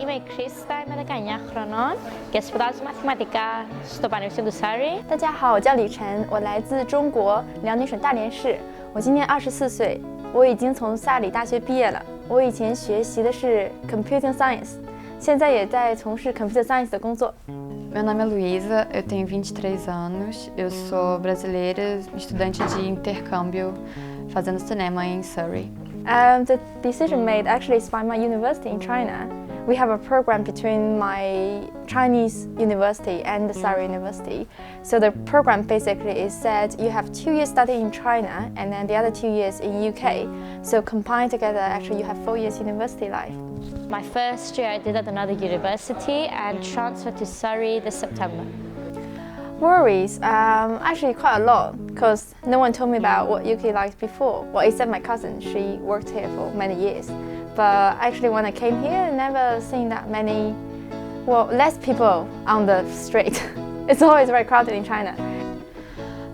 Είμαι η Κρίστα, είμαι 19 χρονών και σπουδάζω μαθηματικά στο Πανεπιστήμιο του Surrey. 大家好，我叫李晨，我来自中国辽宁省大连市，我今年24岁，我已经从萨里大学毕业了。我以前学习的是 Computing Science， 现在也在从事 Computer Science 的工作。 Meu nome é Luísa, eu tenho 23 anos, eu sou brasileira, estudante de intercâmbio, fazendo cinema em Surrey. The decision made actually is by my university in China. We have a program between my Chinese university and the Surrey University. So the program basically is that you have 2 years studying in China and then the other 2 years in UK. So combined together, actually you have 4 years university life. My first year I did at another university and transferred to Surrey this September. Worries, actually quite a lot, because no one told me about what UK liked before. Well, except my cousin, she worked here for many years. But actually when I came here, I never seen that many, well, less people on the street. It's always very crowded in China.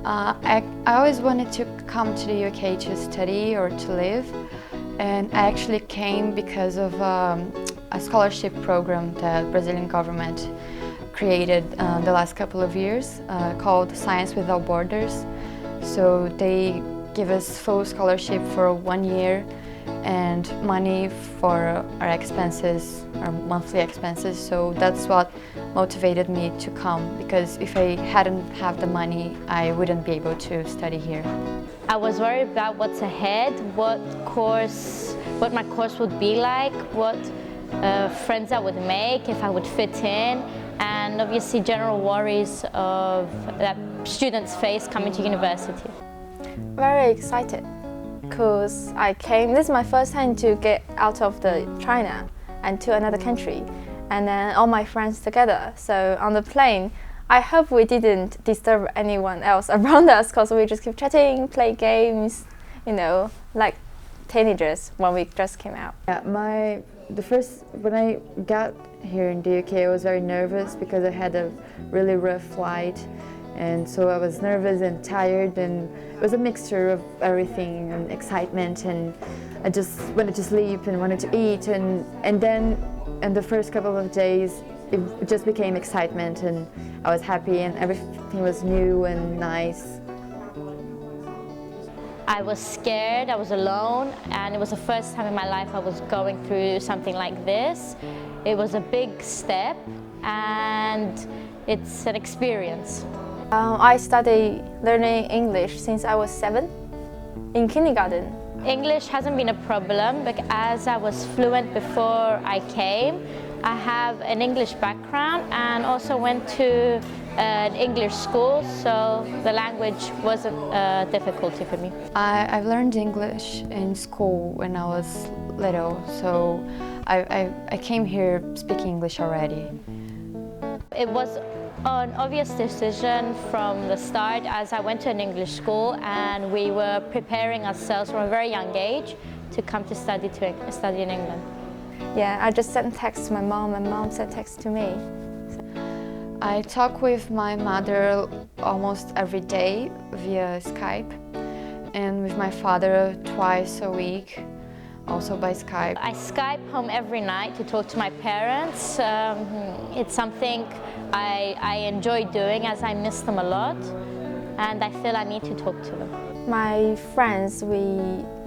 I always wanted to come to the UK to study or to live, and I actually came because of a scholarship program that Brazilian government created the last couple of years called Science Without Borders. So they give us full scholarship for 1 year and money for our expenses, our monthly expenses. So that's what motivated me to come, because if I hadn't have the money, I wouldn't be able to study here. I was worried about what's ahead, what my course would be like, what friends I would make, if I would fit in, and obviously general worries of that students face coming to university. Very excited, because this is my first time to get out of China and to another country, and then all my friends together. So on the plane, I hope we didn't disturb anyone else around us, because we just keep chatting, play games, like teenagers when we just came out. Yeah, when I got here in the UK, I was very nervous because I had a really rough flight, and so I was nervous and tired, and it was a mixture of everything and excitement, and I just wanted to sleep and wanted to eat, and then in the first couple of days it just became excitement, and I was happy and everything was new and nice. I was scared, I was alone, and it was the first time in my life I was going through something like this. It was a big step and it's an experience. I study learning English since I was 7 in kindergarten. English hasn't been a problem, but as I was fluent before I came, I have an English background and also went to an English school, so the language wasn't a difficulty for me. I've learned English in school when I was little, so I came here speaking English already. It was an obvious decision from the start, as I went to an English school and we were preparing ourselves from a very young age to come to study in England. Yeah, I just sent text to my mom and mom sent text to me. I talk with my mother almost every day via Skype, and with my father twice a week, also by Skype. I Skype home every night to talk to my parents. It's something I enjoy doing, as I miss them a lot, and I feel I need to talk to them. My friends, we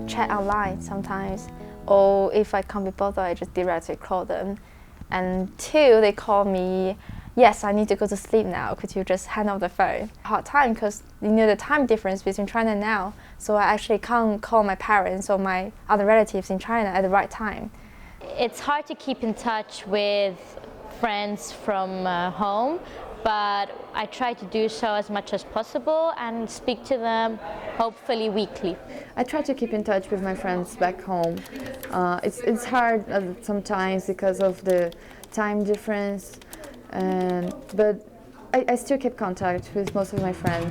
chat online sometimes, or if I can't be bothered, I just directly call them. And 2, they call me, yes, I need to go to sleep now, could you just hand off the phone? Hard time, because the time difference between China and now, so I actually can't call my parents or my other relatives in China at the right time. It's hard to keep in touch with friends from home, but I try to do so as much as possible and speak to them hopefully weekly. I try to keep in touch with my friends back home. It's hard sometimes because of the time difference, but I still keep contact with most of my friends.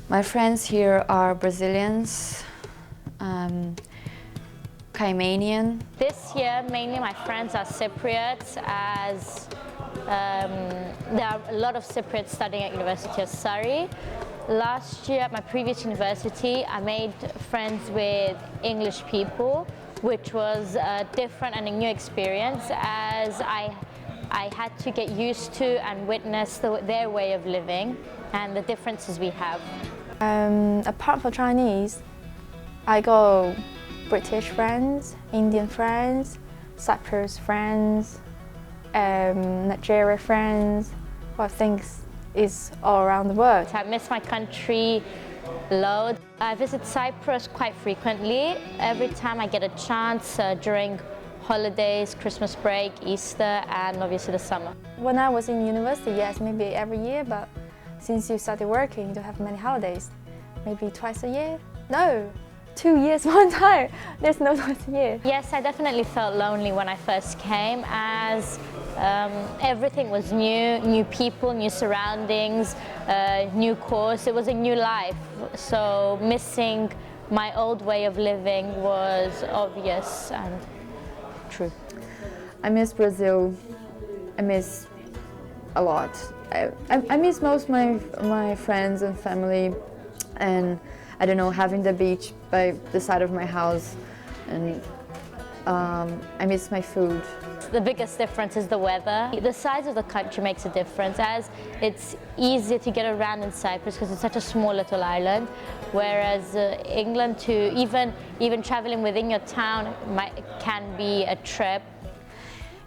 My friends here are Brazilians, Caymanian. This year, mainly my friends are Cypriots, as there are a lot of Cypriots studying at University of Surrey. Last year at my previous university, I made friends with English people, which was different and a new experience, as I had to get used to and witness their way of living and the differences we have. Apart from Chinese, I got British friends, Indian friends, Cyprus friends, Nigeria friends. Well, I think is all around the world. I miss my country loads. I visit Cyprus quite frequently. Every time I get a chance during holidays, Christmas break, Easter, and obviously the summer. When I was in university, yes, maybe every year, but since you started working, you don't have many holidays. Maybe twice a year? No, 2 years, one time. There's no twice a year. Yes, I definitely felt lonely when I first came, as everything was new people, new surroundings, new course. It was a new life, so missing my old way of living was obvious and true. I miss Brazil. I miss a lot. I miss most my friends and family, and I don't know, having the beach by the side of my house, and I miss my food. The biggest difference is the weather. The size of the country makes a difference, as it's easier to get around in Cyprus because it's such a small little island, whereas England, to even traveling within your town can be a trip.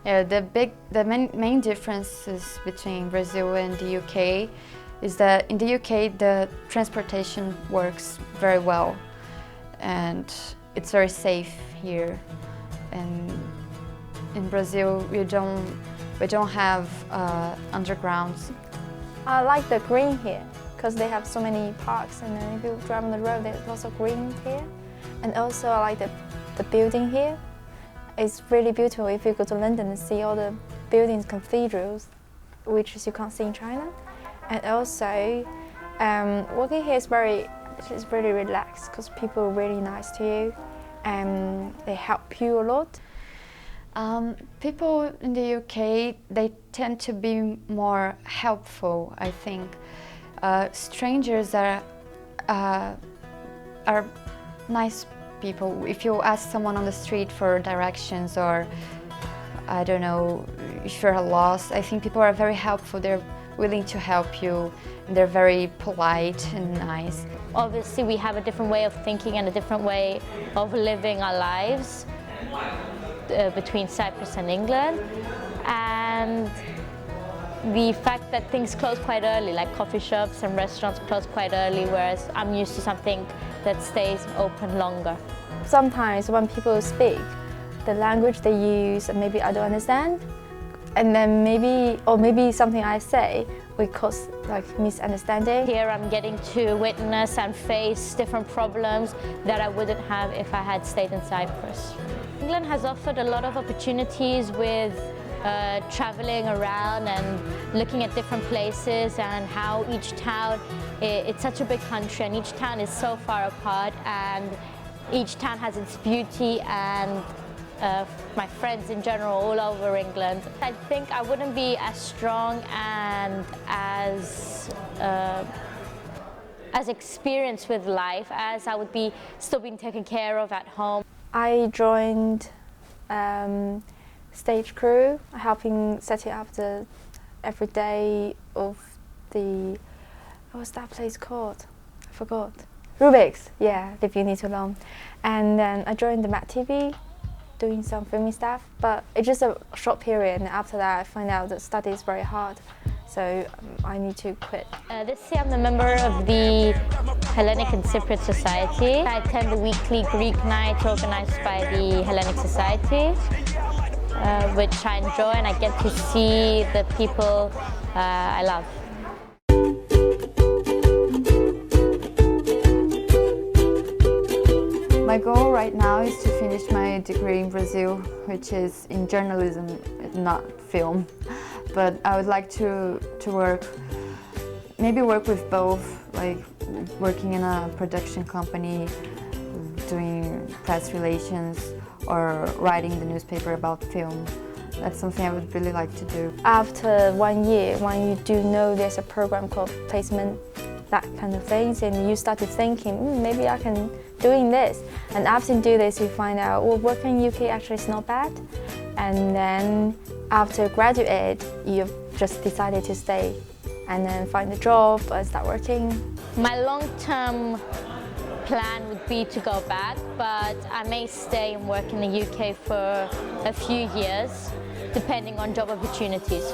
Yeah, the main differences between Brazil and the UK is that in the UK the transportation works very well, and it's very safe here. And in Brazil we don't have undergrounds. I like the green here because they have so many parks, and then if you drive on the road, there's lots of green here. And also I like the building here. It's really beautiful if you go to London and see all the buildings, cathedrals, which you can't see in China. And also, working here is really relaxed because people are really nice to you, and they help you a lot. People in the UK, they tend to be more helpful, I think. Strangers are nice people. If you ask someone on the street for directions, or I don't know, if you're lost, I think people are very helpful. They're willing to help you, and they're very polite and nice. Obviously we have a different way of thinking and a different way of living our lives between Cyprus and England, and the fact that things close quite early, like coffee shops and restaurants close quite early, whereas I'm used to something that stays open longer. Sometimes when people speak, the language they use, maybe I don't understand, and then maybe something I say will cause like misunderstanding. Here I'm getting to witness and face different problems that I wouldn't have if I had stayed in Cyprus. England has offered a lot of opportunities with traveling around and looking at different places, and how each town, it's such a big country and each town is so far apart, and each town has its beauty, and my friends in general all over England. I think I wouldn't be as strong and as experienced with life as I would be still being taken care of at home. I joined stage crew, helping setting up the every day of the, what's that place called? I forgot. Rubik's, yeah, if you need to learn. And then I joined the Mac TV, doing some filming stuff, but it's just a short period, and after that I find out that study is very hard, so I need to quit. This year I'm a member of the Hellenic and Cypriot Society. I attend the weekly Greek night organised by the Hellenic Society, which I enjoy, and I get to see the people I love. My goal right now is to finish my degree in Brazil, which is in journalism, not film. But I would like to work with both, like working in a production company, doing press relations, or writing the newspaper about film. That's something I would really like to do. After 1 year, when you do know there's a program called placement, that kind of things, and you started thinking, maybe I can doing this. And after you do this, you find out, well, working in UK actually is not bad. And then after graduate, you've just decided to stay and then find a job and start working. My long-term plan would be to go back, but I may stay and work in the UK for a few years, depending on job opportunities.